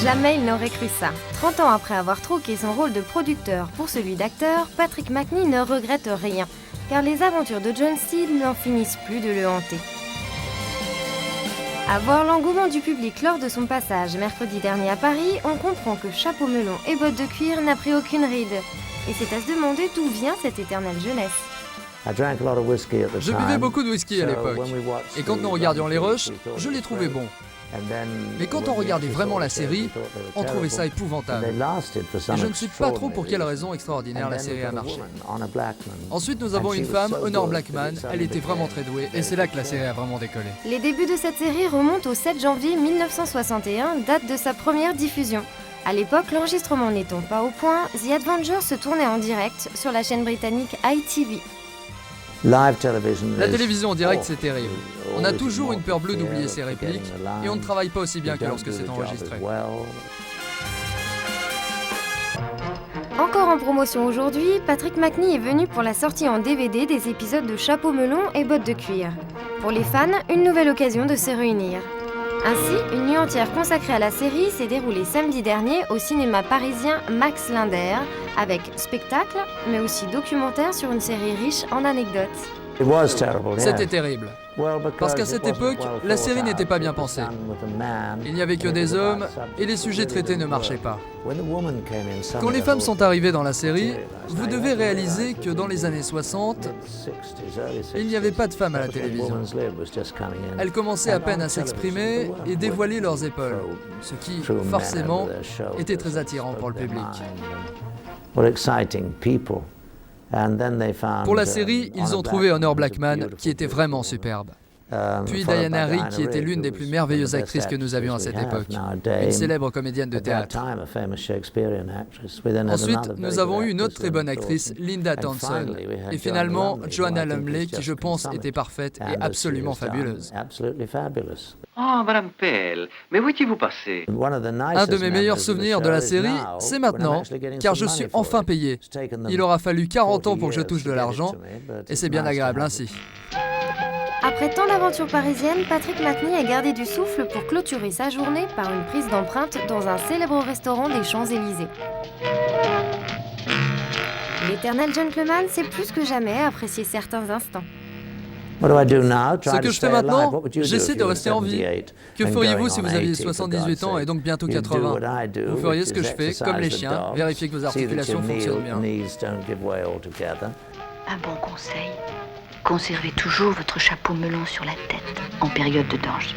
Jamais il n'aurait cru ça. 30 ans après avoir troqué son rôle de producteur pour celui d'acteur, Patrick Macnee ne regrette rien, car les aventures de John Steed n'en finissent plus de le hanter. À voir l'engouement du public lors de son passage mercredi dernier à Paris, on comprend que chapeau melon et bottes de cuir n'a pris aucune ride. Et c'est à se demander d'où vient cette éternelle jeunesse. Je buvais beaucoup de whisky à l'époque, et quand nous regardions les rushs, je les trouvais bons. Mais quand on regardait vraiment la série, on trouvait ça épouvantable. Et je ne sais pas trop pour quelle raison extraordinaire la série a marché. Ensuite, nous avons une femme, Honor Blackman, elle était vraiment très douée, et c'est là que la série a vraiment décollé. Les débuts de cette série remontent au 7 janvier 1961, date de sa première diffusion. À l'époque, l'enregistrement n'étant pas au point, The Avengers se tournait en direct sur la chaîne britannique ITV. La télévision en direct, c'est terrible. On a toujours une peur bleue d'oublier ses répliques, et on ne travaille pas aussi bien que lorsque c'est enregistré. Encore en promotion aujourd'hui, Patrick Macnee est venu pour la sortie en DVD des épisodes de Chapeau melon et bottes de cuir. Pour les fans, une nouvelle occasion de se réunir. Ainsi, une nuit entière consacrée à la série s'est déroulée samedi dernier au cinéma parisien Max Linder, avec spectacle, mais aussi documentaire sur une série riche en anecdotes. C'était terrible. Parce qu'à cette époque, la série n'était pas bien pensée. Il n'y avait que des hommes, et les sujets traités ne marchaient pas. Quand les femmes sont arrivées dans la série, vous devez réaliser que dans les années 60, il n'y avait pas de femmes à la télévision. Elles commençaient à peine à s'exprimer et dévoiler leurs épaules, ce qui, forcément, était très attirant pour le public. Pour la série, ils ont trouvé Honor Blackman, qui était vraiment superbe. Puis Diana Rigg, qui était l'une des plus merveilleuses actrices que nous avions à cette époque, une célèbre comédienne de théâtre. Ensuite, nous avons eu une autre très bonne actrice, Linda Townsend, et finalement Joanna Lumley, qui je pense était parfaite et absolument fabuleuse. Ah, Madame Pell, mais où étiez-vous passé? Un de mes meilleurs souvenirs de la série, c'est maintenant, car je suis enfin payé. Il aura fallu 40 ans pour que je touche de l'argent, et c'est bien agréable ainsi. Après tant d'aventures parisiennes, Patrick Macnee a gardé du souffle pour clôturer sa journée par une prise d'empreinte dans un célèbre restaurant des Champs-Élysées. L'éternel gentleman sait plus que jamais apprécier certains instants. Ce que je fais maintenant, j'essaie de rester en vie. Que feriez-vous si vous aviez 78 ans et donc bientôt 80? Vous feriez ce que je fais, comme les chiens, vérifier que vos articulations fonctionnent bien. Un bon conseil. Conservez toujours votre chapeau melon sur la tête en période de danger.